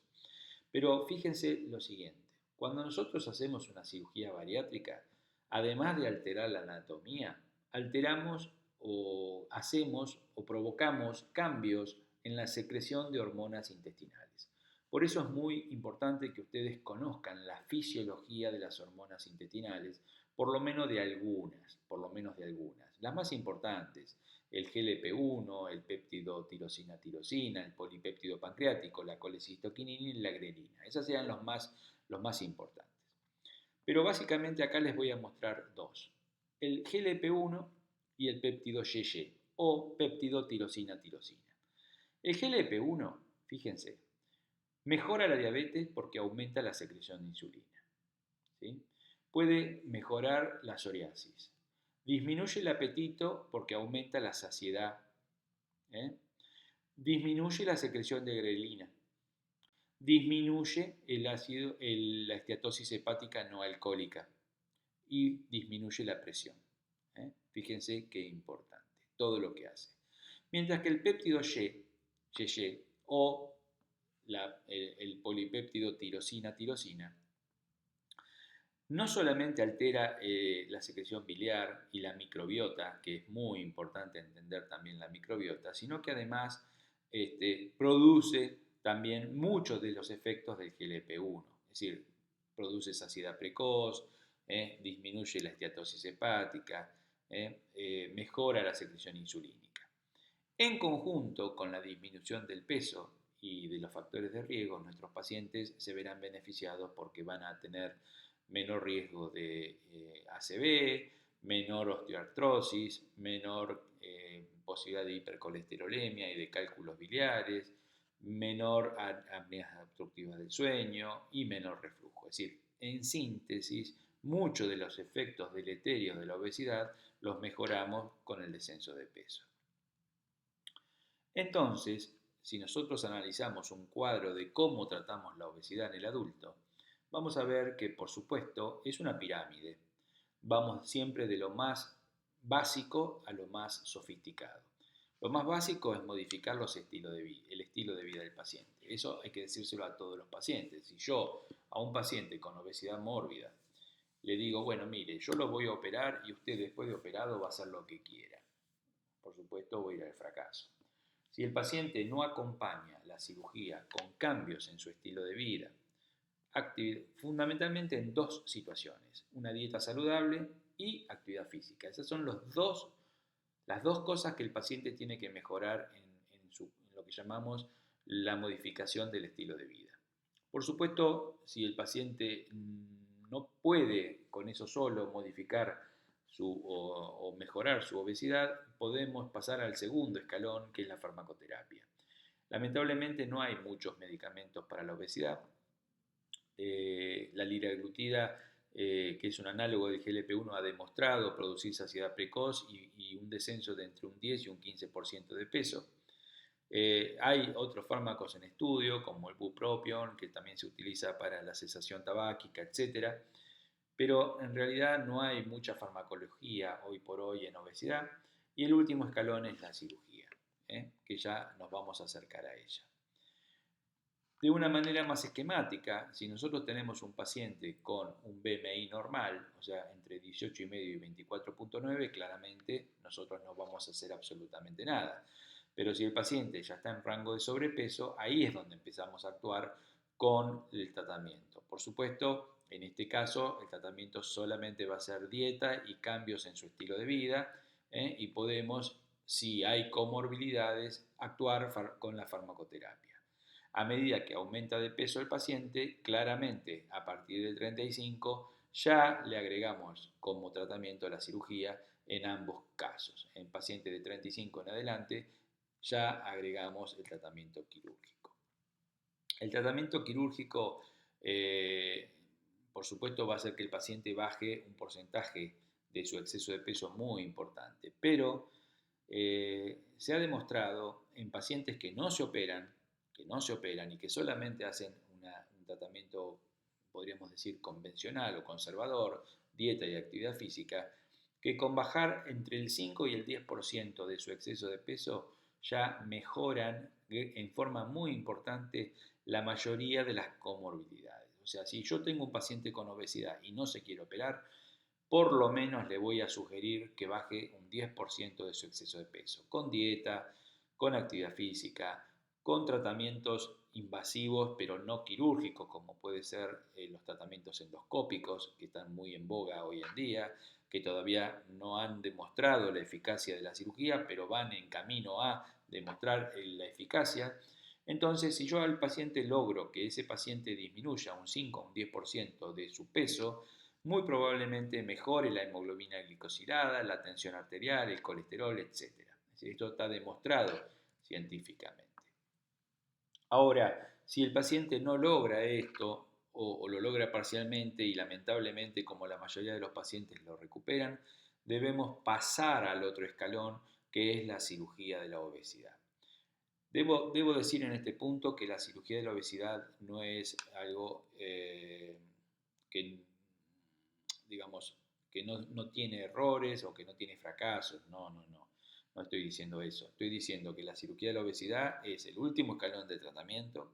Pero fíjense lo siguiente, cuando nosotros hacemos una cirugía bariátrica, además de alterar la anatomía, alteramos o hacemos o provocamos cambios en la secreción de hormonas intestinales. Por eso es muy importante que ustedes conozcan la fisiología de las hormonas intestinales, por lo menos de algunas. Las más importantes, el GLP-1, el péptido tirosina-tirosina, el polipéptido pancreático, la colecistoquinina y la grelina. Esas serían los más importantes. Pero básicamente acá les voy a mostrar dos. El GLP-1 y el péptido YY o péptido tirosina-tirosina. El GLP-1, fíjense, mejora la diabetes porque aumenta la secreción de insulina. ¿Sí? Puede mejorar la psoriasis. Disminuye el apetito porque aumenta la saciedad. Disminuye la secreción de grelina. Disminuye la esteatosis hepática no alcohólica y disminuye la presión. Fíjense qué importante, todo lo que hace. Mientras que el péptido YY o el polipéptido tirosina-tirosina no solamente altera la secreción biliar y la microbiota, que es muy importante entender también la microbiota, sino que además produce también muchos de los efectos del GLP-1, es decir, produce saciedad precoz, disminuye la esteatosis hepática, mejora la secreción insulínica. En conjunto con la disminución del peso y de los factores de riesgo, nuestros pacientes se verán beneficiados porque van a tener menor riesgo de ACV, menor osteoartrosis, menor posibilidad de hipercolesterolemia y de cálculos biliares, menor apneas obstructivas del sueño y menor reflujo. Es decir, en síntesis, muchos de los efectos deleterios de la obesidad los mejoramos con el descenso de peso. Entonces, si nosotros analizamos un cuadro de cómo tratamos la obesidad en el adulto, vamos a ver que, por supuesto, es una pirámide. Vamos siempre de lo más básico a lo más sofisticado. Lo más básico es modificar el estilo de vida del paciente. Eso hay que decírselo a todos los pacientes. Si yo a un paciente con obesidad mórbida le digo, bueno, mire, yo lo voy a operar y usted después de operado va a hacer lo que quiera. Por supuesto, voy a ir al fracaso. Si el paciente no acompaña la cirugía con cambios en su estilo de vida, fundamentalmente en dos situaciones, una dieta saludable y actividad física. Esas son las dos cosas que el paciente tiene que mejorar en lo que llamamos la modificación del estilo de vida. Por supuesto, si el paciente no puede con eso solo modificar o mejorar su obesidad, podemos pasar al segundo escalón, que es la farmacoterapia. Lamentablemente no hay muchos medicamentos para la obesidad. La liraglutida, que es un análogo del GLP-1, ha demostrado producir saciedad precoz y un descenso de entre un 10 y un 15% de peso. Hay otros fármacos en estudio, como el bupropion, que también se utiliza para la cesación tabáquica, etc. Pero en realidad no hay mucha farmacología hoy por hoy en obesidad. Y el último escalón es la cirugía, que ya nos vamos a acercar a ella. De una manera más esquemática, si nosotros tenemos un paciente con un BMI normal, o sea, entre 18,5 y 24,9, claramente nosotros no vamos a hacer absolutamente nada. Pero si el paciente ya está en rango de sobrepeso, ahí es donde empezamos a actuar con el tratamiento. Por supuesto, en este caso, el tratamiento solamente va a ser dieta y cambios en su estilo de vida, y podemos, si hay comorbilidades, actuar con la farmacoterapia. A medida que aumenta de peso el paciente, claramente a partir del 35 ya le agregamos como tratamiento la cirugía en ambos casos. En pacientes de 35 en adelante ya agregamos el tratamiento quirúrgico. El tratamiento quirúrgico, por supuesto, va a hacer que el paciente baje un porcentaje de su exceso de peso muy importante, pero se ha demostrado en pacientes que no se operan y que solamente hacen un tratamiento, podríamos decir, convencional o conservador, dieta y actividad física, que con bajar entre el 5 y el 10% de su exceso de peso ya mejoran en forma muy importante la mayoría de las comorbilidades. O sea, si yo tengo un paciente con obesidad y no se quiere operar, por lo menos le voy a sugerir que baje un 10% de su exceso de peso, con dieta, con actividad física, con tratamientos invasivos pero no quirúrgicos, como puede ser los tratamientos endoscópicos, que están muy en boga hoy en día, que todavía no han demostrado la eficacia de la cirugía, pero van en camino a demostrar la eficacia. Entonces, si yo al paciente logro que ese paciente disminuya un 5 o un 10% de su peso, muy probablemente mejore la hemoglobina glicosilada, la tensión arterial, el colesterol, etc. Esto está demostrado científicamente. Ahora, si el paciente no logra esto o lo logra parcialmente y lamentablemente, como la mayoría de los pacientes lo recuperan, debemos pasar al otro escalón, que es la cirugía de la obesidad. Debo decir en este punto que la cirugía de la obesidad no es algo que, digamos, que no tiene errores o que no tiene fracasos. No estoy diciendo eso. Estoy diciendo que la cirugía de la obesidad es el último escalón de tratamiento.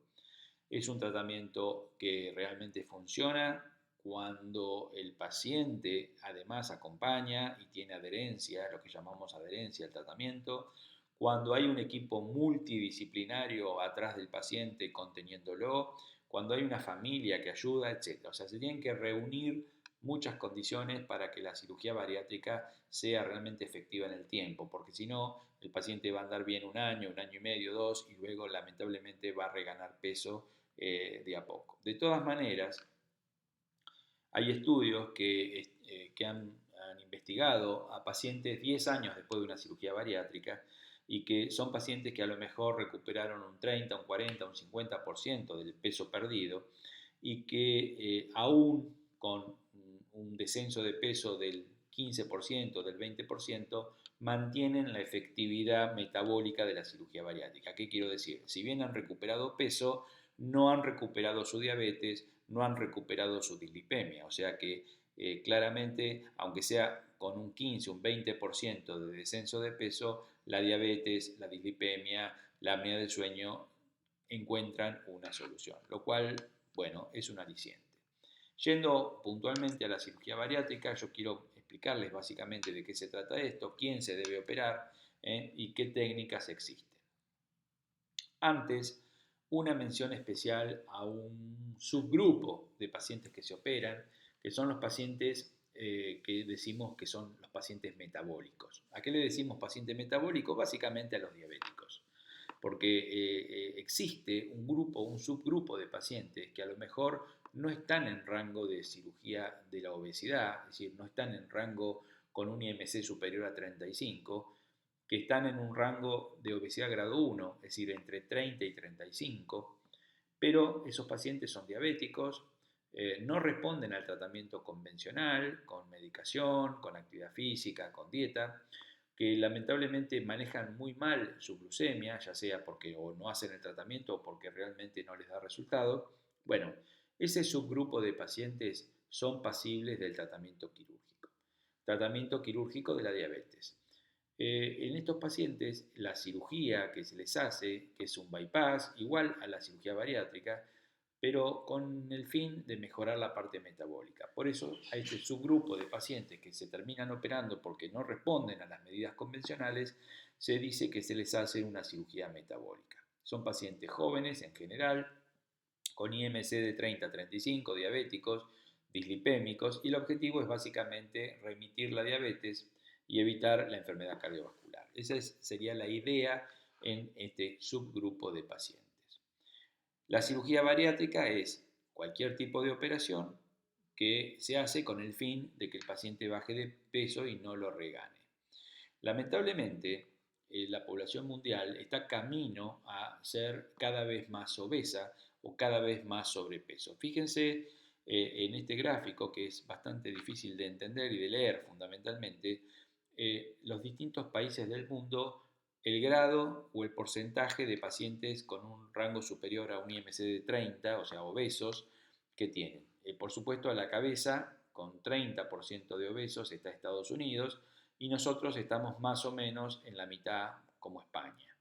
Es un tratamiento que realmente funciona cuando el paciente además acompaña y tiene adherencia, lo que llamamos adherencia al tratamiento, cuando hay un equipo multidisciplinario atrás del paciente conteniéndolo, cuando hay una familia que ayuda, etc. O sea, se tienen que reunir muchas condiciones para que la cirugía bariátrica sea realmente efectiva en el tiempo, porque si no, el paciente va a andar bien un año y medio, 2, y luego lamentablemente va a reganar peso de a poco. De todas maneras, hay estudios que han investigado a pacientes 10 años después de una cirugía bariátrica y que son pacientes que a lo mejor recuperaron un 30, un 40, un 50% del peso perdido y que aún con un descenso de peso del 15%, del 20%, mantienen la efectividad metabólica de la cirugía bariátrica. ¿Qué quiero decir? Si bien han recuperado peso, no han recuperado su diabetes, no han recuperado su dislipemia. O sea que claramente, aunque sea con un 15, un 20% de descenso de peso, la diabetes, la dislipemia, la apnea del sueño encuentran una solución, lo cual, bueno, es un aliciente. Yendo puntualmente a la cirugía bariátrica, yo quiero explicarles básicamente de qué se trata esto, quién se debe operar y qué técnicas existen. Antes, una mención especial a un subgrupo de pacientes que se operan, que son los pacientes que decimos que son los pacientes metabólicos. ¿A qué le decimos paciente metabólico? Básicamente a los diabéticos. porque existe un grupo, un subgrupo de pacientes que a lo mejor no están en rango de cirugía de la obesidad, es decir, no están en rango con un IMC superior a 35, que están en un rango de obesidad grado 1, es decir, entre 30 y 35, pero esos pacientes son diabéticos, no responden al tratamiento convencional, con medicación, con actividad física, con dieta, que lamentablemente manejan muy mal su glucemia, ya sea porque o no hacen el tratamiento o porque realmente no les da resultado. Bueno, ese subgrupo de pacientes son pasibles del tratamiento quirúrgico de la diabetes. En estos pacientes, la cirugía que se les hace, que es un bypass, igual a la cirugía bariátrica, pero con el fin de mejorar la parte metabólica. Por eso a este subgrupo de pacientes que se terminan operando porque no responden a las medidas convencionales, se dice que se les hace una cirugía metabólica. Son pacientes jóvenes en general, con IMC de 30 a 35, diabéticos, dislipémicos, y el objetivo es básicamente remitir la diabetes y evitar la enfermedad cardiovascular. Esa sería la idea en este subgrupo de pacientes. La cirugía bariátrica es cualquier tipo de operación que se hace con el fin de que el paciente baje de peso y no lo regane. Lamentablemente, la población mundial está camino a ser cada vez más obesa o cada vez más sobrepeso. Fíjense en este gráfico, que es bastante difícil de entender y de leer fundamentalmente, los distintos países del mundo, el grado o el porcentaje de pacientes con un rango superior a un IMC de 30, o sea, obesos, que tienen. Por supuesto, a la cabeza, con 30% de obesos, está Estados Unidos, y nosotros estamos más o menos en la mitad como España.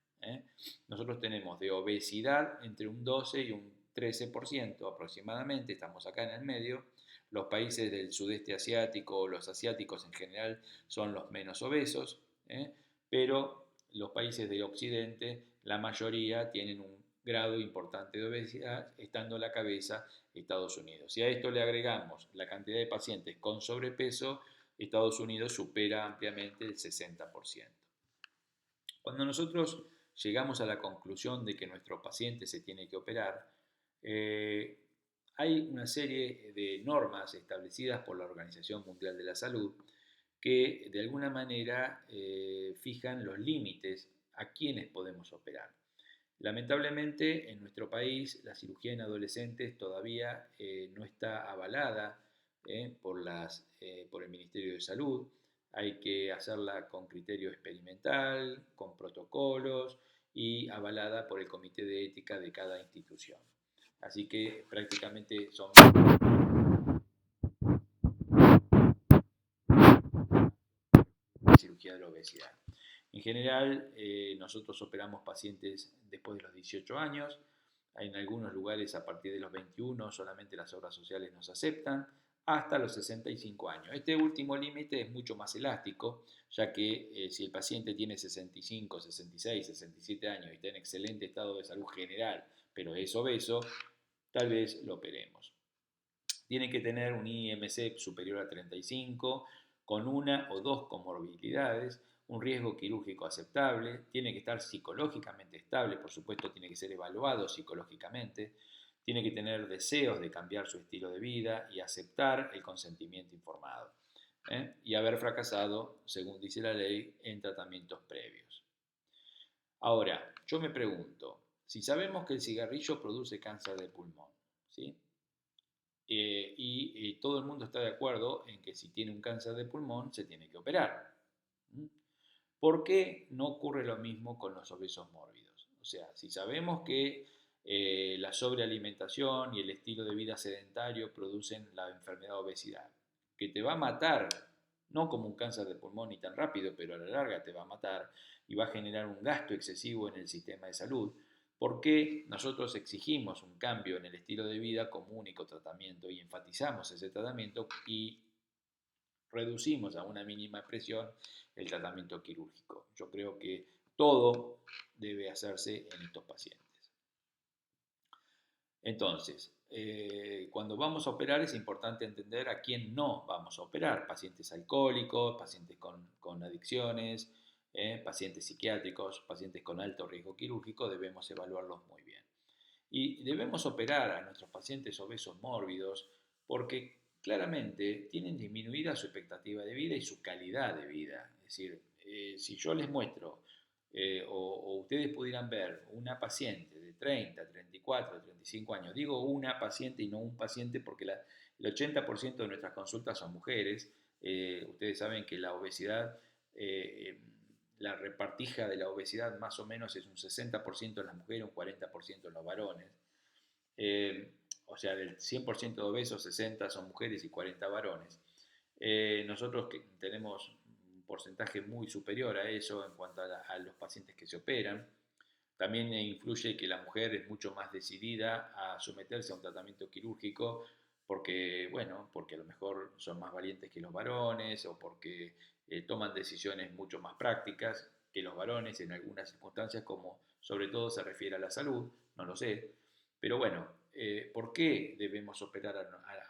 Nosotros tenemos de obesidad entre un 12 y un 13% aproximadamente, estamos acá en el medio. Los países del sudeste asiático, los asiáticos en general, son los menos obesos, pero los países del occidente, la mayoría tienen un grado importante de obesidad, estando a la cabeza Estados Unidos. Si a esto le agregamos la cantidad de pacientes con sobrepeso, Estados Unidos supera ampliamente el 60%. Cuando nosotros llegamos a la conclusión de que nuestro paciente se tiene que operar, hay una serie de normas establecidas por la Organización Mundial de la Salud que de alguna manera fijan los límites a quienes podemos operar. Lamentablemente en nuestro país la cirugía en adolescentes todavía no está avalada por el Ministerio de Salud. Hay que hacerla con criterio experimental, con protocolos y avalada por el Comité de Ética de cada institución. Así que prácticamente son cirugía de la obesidad. En general, nosotros operamos pacientes después de los 18 años. En algunos lugares a partir de los 21 solamente las obras sociales nos aceptan, hasta los 65 años. Este último límite es mucho más elástico, ya que si el paciente tiene 65, 66, 67 años y está en excelente estado de salud general, pero es obeso, tal vez lo operemos. Tiene que tener un IMC superior a 35, con una o dos comorbilidades, un riesgo quirúrgico aceptable, tiene que estar psicológicamente estable, por supuesto tiene que ser evaluado psicológicamente, tiene que tener deseos de cambiar su estilo de vida y aceptar el consentimiento informado, y haber fracasado, según dice la ley, en tratamientos previos. Ahora, yo me pregunto, si sabemos que el cigarrillo produce cáncer de pulmón, ¿sí? Y todo el mundo está de acuerdo en que si tiene un cáncer de pulmón se tiene que operar. ¿Por qué no ocurre lo mismo con los obesos mórbidos? O sea, si sabemos que la sobrealimentación y el estilo de vida sedentario producen la enfermedad de obesidad, que te va a matar, no como un cáncer de pulmón ni tan rápido, pero a la larga te va a matar y va a generar un gasto excesivo en el sistema de salud, ¿por qué nosotros exigimos un cambio en el estilo de vida como único tratamiento y enfatizamos ese tratamiento y reducimos a una mínima expresión el tratamiento quirúrgico? Yo creo que todo debe hacerse en estos pacientes. Entonces, cuando vamos a operar es importante entender a quién no vamos a operar: pacientes alcohólicos, pacientes con adicciones, pacientes psiquiátricos, pacientes con alto riesgo quirúrgico, debemos evaluarlos muy bien. Y debemos operar a nuestros pacientes obesos mórbidos porque claramente tienen disminuida su expectativa de vida y su calidad de vida. Es decir, si yo les muestro o ustedes pudieran ver una paciente de 30, 34, 35 años, digo una paciente y no un paciente porque el 80% de nuestras consultas son mujeres, ustedes saben que la obesidad, la repartija de la obesidad más o menos es un 60% en las mujeres, un 40% en los varones. Eh, o sea, del 100% de obesos, 60 son mujeres y 40 varones. Nosotros tenemos un porcentaje muy superior a eso en cuanto a los pacientes que se operan. También influye que la mujer es mucho más decidida a someterse a un tratamiento quirúrgico porque, bueno, porque a lo mejor son más valientes que los varones o porque toman decisiones mucho más prácticas que los varones en algunas circunstancias, como sobre todo se refiere a la salud, no lo sé. Pero bueno, ¿por qué debemos operar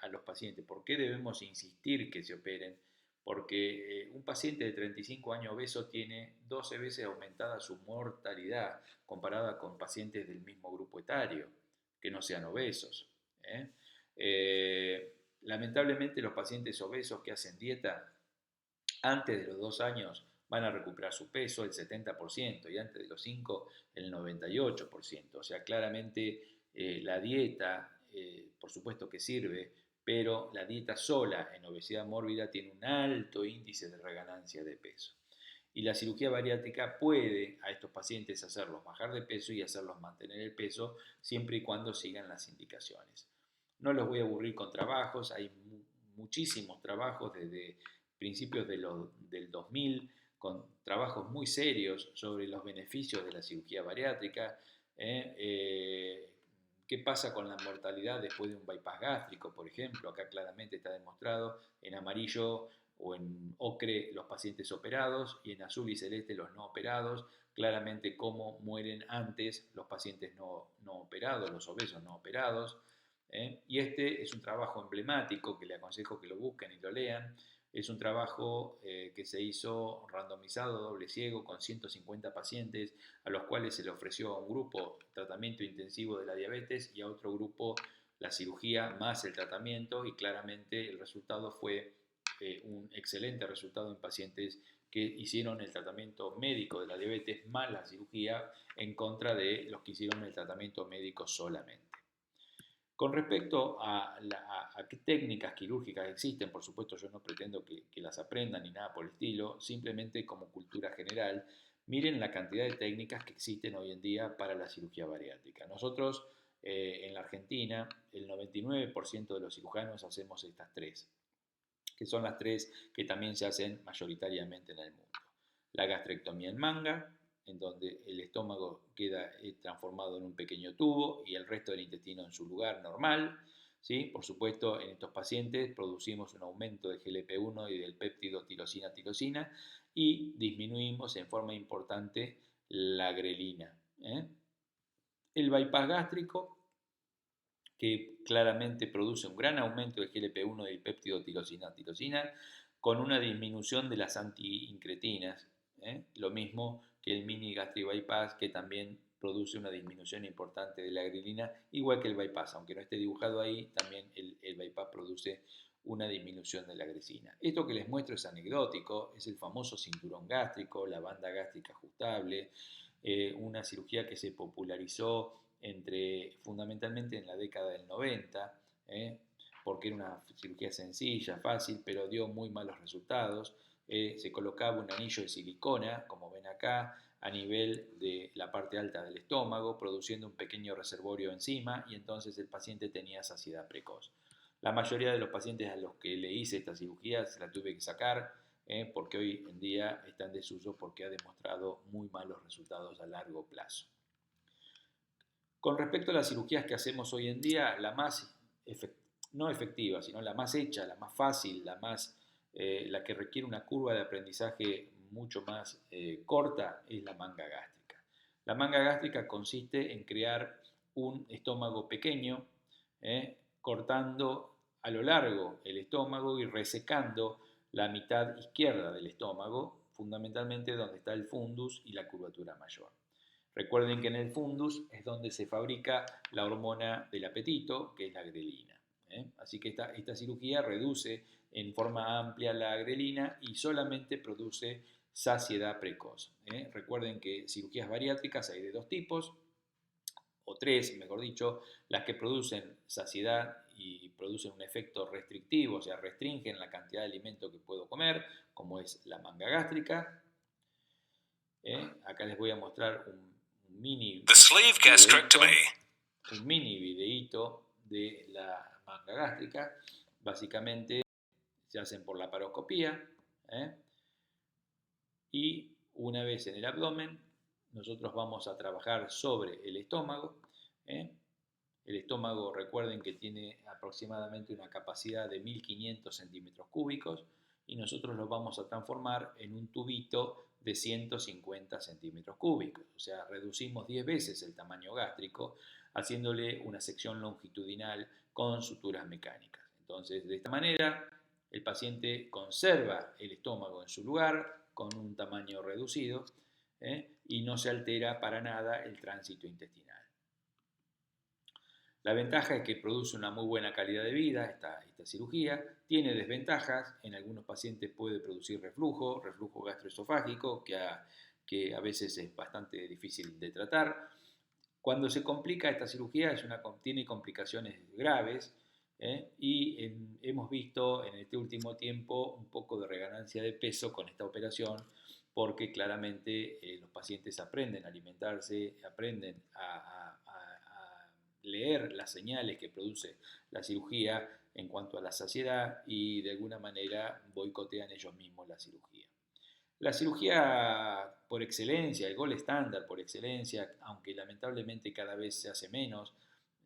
a los pacientes? ¿Por qué debemos insistir que se operen? Porque un paciente de 35 años obeso tiene 12 veces aumentada su mortalidad comparada con pacientes del mismo grupo etario, que no sean obesos. ¿eh? Lamentablemente los pacientes obesos que hacen dieta antes de los 2 años van a recuperar su peso el 70% y antes de los 5 el 98%. O sea, claramente la dieta, por supuesto que sirve, pero la dieta sola en obesidad mórbida tiene un alto índice de reganancia de peso. Y la cirugía bariátrica puede a estos pacientes hacerlos bajar de peso y hacerlos mantener el peso siempre y cuando sigan las indicaciones. No los voy a aburrir con trabajos, hay muchísimos trabajos desde principios del 2000 con trabajos muy serios sobre los beneficios de la cirugía bariátrica. ¿Qué pasa con la mortalidad después de un bypass gástrico, por ejemplo? Acá claramente está demostrado en amarillo o en ocre los pacientes operados y en azul y celeste los no operados, claramente cómo mueren antes los pacientes no operados, los obesos no operados. Y este es un trabajo emblemático que le aconsejo que lo busquen y lo lean. Es un trabajo que se hizo randomizado, doble ciego, con 150 pacientes, a los cuales se le ofreció a un grupo tratamiento intensivo de la diabetes y a otro grupo la cirugía más el tratamiento, y claramente el resultado fue un excelente resultado en pacientes que hicieron el tratamiento médico de la diabetes más la cirugía en contra de los que hicieron el tratamiento médico solamente. Con respecto a qué técnicas quirúrgicas existen, por supuesto yo no pretendo que las aprendan ni nada por el estilo, simplemente como cultura general, miren la cantidad de técnicas que existen hoy en día para la cirugía bariátrica. Nosotros en la Argentina, el 99% de los cirujanos hacemos estas tres, que son las tres que también se hacen mayoritariamente en el mundo. La gastrectomía en manga, en donde el estómago queda transformado en un pequeño tubo y el resto del intestino en su lugar normal. ¿Sí? Por supuesto, en estos pacientes producimos un aumento del GLP-1 y del péptido tirosina-tirosina y disminuimos en forma importante la grelina. El bypass gástrico, que claramente produce un gran aumento del GLP-1 y del péptido tirosina-tirosina con una disminución de las antiincretinas. Lo mismo que el mini gastric bypass, que también produce una disminución importante de la grelina, igual que el bypass, aunque no esté dibujado ahí, también el bypass produce una disminución de la grelina. Esto que les muestro es anecdótico, es el famoso cinturón gástrico, la banda gástrica ajustable, una cirugía que se popularizó fundamentalmente en la década del 90, porque era una cirugía sencilla, fácil, pero dio muy malos resultados. Se colocaba un anillo de silicona, como ven acá, a nivel de la parte alta del estómago, produciendo un pequeño reservorio encima, y entonces el paciente tenía saciedad precoz. La mayoría de los pacientes a los que le hice esta cirugía se la tuve que sacar, porque hoy en día está en desuso porque ha demostrado muy malos resultados a largo plazo. Con respecto a las cirugías que hacemos hoy en día, la más no efectiva, sino la más hecha, la más fácil, la que requiere una curva de aprendizaje mucho más corta, es la manga gástrica. La manga gástrica consiste en crear un estómago pequeño, cortando a lo largo el estómago y resecando la mitad izquierda del estómago, fundamentalmente donde está el fundus y la curvatura mayor. Recuerden que en el fundus es donde se fabrica la hormona del apetito, que es la grelina. Así que esta cirugía reduce en forma amplia la grelina y solamente produce saciedad precoz. Recuerden que cirugías bariátricas hay de dos tipos, o tres, mejor dicho, las que producen saciedad y producen un efecto restrictivo, o sea, restringen la cantidad de alimento que puedo comer, como es la manga gástrica. Acá les voy a mostrar un mini videíto de la manga gástrica. Básicamente se hacen por laparoscopía, y una vez en el abdomen nosotros vamos a trabajar sobre el estómago. El estómago, recuerden que tiene aproximadamente una capacidad de 1500 centímetros cúbicos y nosotros lo vamos a transformar en un tubito de 150 centímetros cúbicos. O sea, reducimos 10 veces el tamaño gástrico haciéndole una sección longitudinal con suturas mecánicas. Entonces, de esta manera, el paciente conserva el estómago en su lugar con un tamaño reducido, y no se altera para nada el tránsito intestinal. La ventaja es que produce una muy buena calidad de vida esta cirugía. Tiene desventajas, en algunos pacientes puede producir reflujo gastroesofágico, que a veces es bastante difícil de tratar. Cuando se complica esta cirugía tiene complicaciones graves, y hemos visto en este último tiempo un poco de reganancia de peso con esta operación, porque claramente los pacientes aprenden a alimentarse, aprenden a leer las señales que produce la cirugía en cuanto a la saciedad y de alguna manera boicotean ellos mismos la cirugía. La cirugía por excelencia, el gold estándar por excelencia, aunque lamentablemente cada vez se hace menos,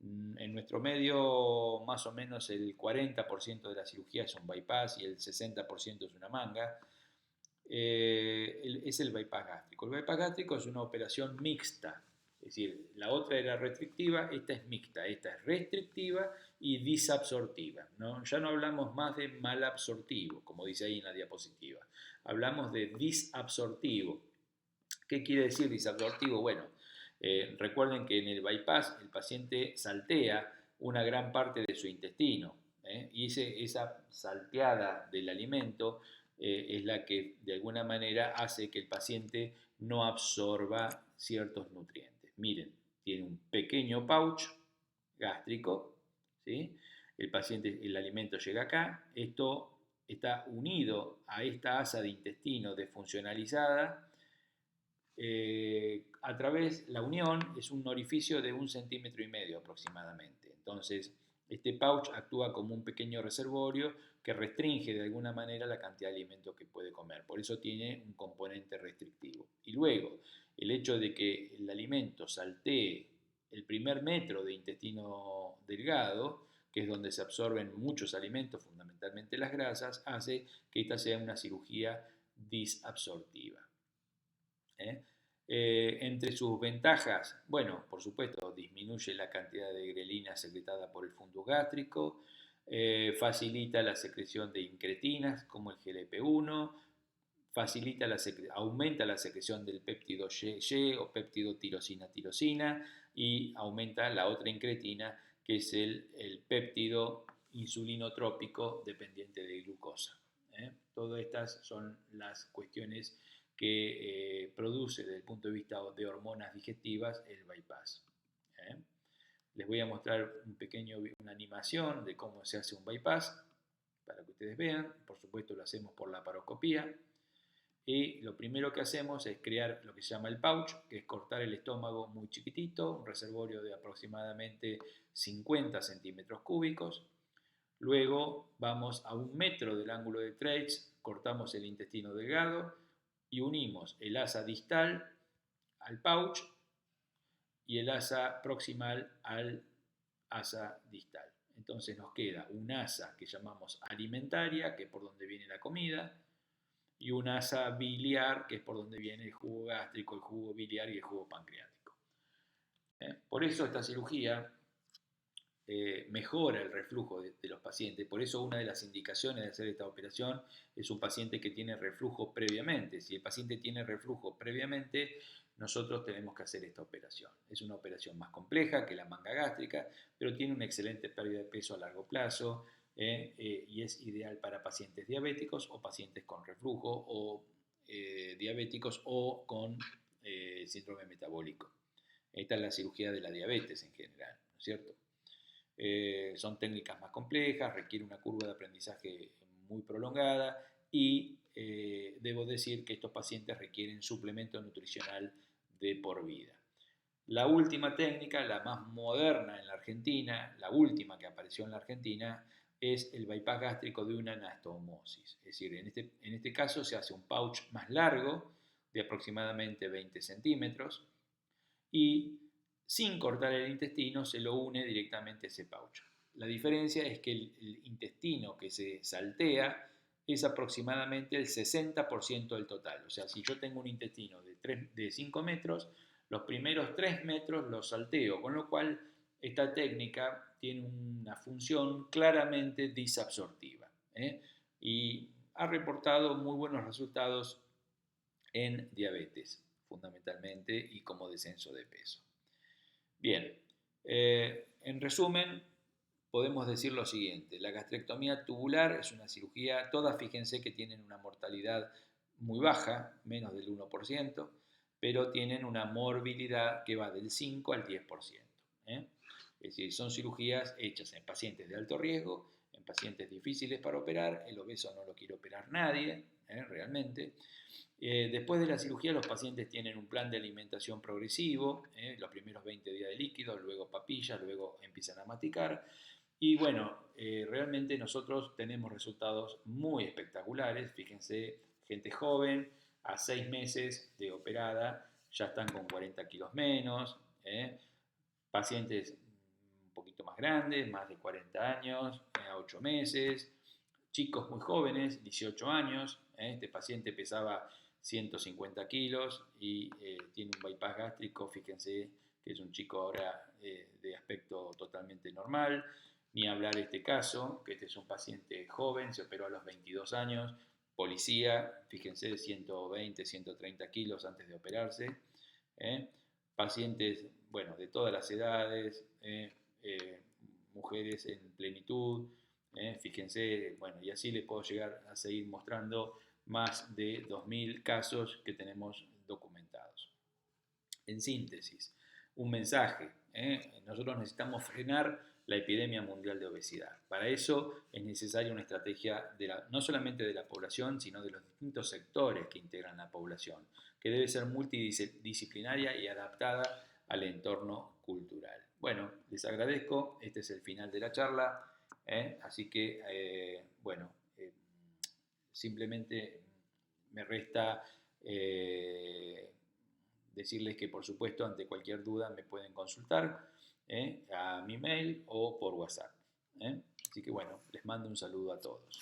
en nuestro medio más o menos el 40% de la cirugía es un bypass y el 60% es una manga, es el bypass gástrico. El bypass gástrico es una operación mixta, es decir, la otra era restrictiva, esta es mixta, esta es restrictiva y disabsortiva, ¿no? Ya no hablamos más de malabsortivo, como dice ahí en la diapositiva, hablamos de disabsortivo. ¿Qué quiere decir disabsortivo? Bueno, recuerden que en el bypass el paciente saltea una gran parte de su intestino, y esa salteada del alimento es la que de alguna manera hace que el paciente no absorba ciertos nutrientes. Miren, tiene un pequeño pouch gástrico, ¿sí? El alimento llega acá, esto está unido a esta asa de intestino desfuncionalizada. A través, la unión es un orificio de 1,5 centímetros aproximadamente. Entonces, este pouch actúa como un pequeño reservorio que restringe de alguna manera la cantidad de alimento que puede comer. Por eso tiene un componente restrictivo. Y luego, el hecho de que el alimento saltee el primer metro de intestino delgado, que es donde se absorben muchos alimentos, fundamentalmente las grasas, hace que esta sea una cirugía disabsortiva. Entre sus ventajas, bueno, por supuesto, disminuye la cantidad de grelina secretada por el fundus gástrico, facilita la secreción de incretinas como el GLP-1, aumenta la secreción del péptido YY o péptido tirosina y aumenta la otra incretina que es el péptido insulinotrópico dependiente de glucosa. Todas estas son las cuestiones que produce desde el punto de vista de hormonas digestivas el bypass. Les voy a mostrar una animación de cómo se hace un bypass para que ustedes vean. Por supuesto lo hacemos por laparoscopía y lo primero que hacemos es crear lo que se llama el pouch, que es cortar el estómago muy chiquitito, un reservorio de aproximadamente 50 centímetros cúbicos. Luego vamos a 1 metro del ángulo de Treitz, cortamos el intestino delgado y unimos el asa distal al pouch y el asa proximal al asa distal. Entonces nos queda un asa que llamamos alimentaria, que es por donde viene la comida, y un asa biliar, que es por donde viene el jugo gástrico, el jugo biliar y el jugo pancreático. Por eso esta cirugía mejora el reflujo de los pacientes. Por eso una de las indicaciones de hacer esta operación es un paciente que tiene reflujo previamente. Si el paciente tiene reflujo previamente, nosotros tenemos que hacer esta operación. Es una operación más compleja que la manga gástrica, pero tiene una excelente pérdida de peso a largo plazo y es ideal para pacientes diabéticos o pacientes con reflujo o diabéticos o con síndrome metabólico. Esta es la cirugía de la diabetes en general, ¿no es cierto? Son técnicas más complejas, requiere una curva de aprendizaje muy prolongada y debo decir que estos pacientes requieren suplemento nutricional de por vida. La última técnica, la más moderna en la Argentina, la última que apareció en la Argentina, es el bypass gástrico de una anastomosis. Es decir, en este caso se hace un pouch más largo, de aproximadamente 20 centímetros, y sin cortar el intestino se lo une directamente a ese pouch. La diferencia es que el intestino que se saltea es aproximadamente el 60% del total. O sea, si yo tengo un intestino de 5 metros, los primeros 3 metros los salteo, con lo cual esta técnica tiene una función claramente disabsortiva y ha reportado muy buenos resultados en diabetes, fundamentalmente, y como descenso de peso. Bien, en resumen, podemos decir lo siguiente: la gastrectomía tubular es una cirugía, todas fíjense que tienen una mortalidad muy baja, menos del 1%, pero tienen una morbilidad que va del 5 al 10%. ¿eh? Es decir, son cirugías hechas en pacientes de alto riesgo, en pacientes difíciles para operar. El obeso no lo quiere operar nadie, realmente. Después de la cirugía los pacientes tienen un plan de alimentación progresivo, los primeros 20 días de líquido, luego papillas, luego empiezan a masticar. Y bueno, realmente nosotros tenemos resultados muy espectaculares. Fíjense, gente joven, a 6 meses de operada, ya están con 40 kilos menos. Pacientes un poquito más grandes, más de 40 años, a 8 meses. Chicos muy jóvenes, 18 años. Este paciente pesaba 150 kilos y tiene un bypass gástrico. Fíjense que es un chico ahora de aspecto totalmente normal. Ni hablar de este caso, que este es un paciente joven, se operó a los 22 años, policía, fíjense, 120, 130 kilos antes de operarse. Pacientes, bueno, de todas las edades, mujeres en plenitud, fíjense, bueno, y así les puedo llegar a seguir mostrando más de 2.000 casos que tenemos documentados. En síntesis, un mensaje: nosotros necesitamos frenar la epidemia mundial de obesidad. Para eso es necesaria una estrategia no solamente de la población, sino de los distintos sectores que integran la población, que debe ser multidisciplinaria y adaptada al entorno cultural. Bueno, les agradezco, este es el final de la charla, así que, bueno, simplemente me resta decirles que, por supuesto, ante cualquier duda me pueden consultar a mi mail o por WhatsApp. Así que, bueno, les mando un saludo a todos.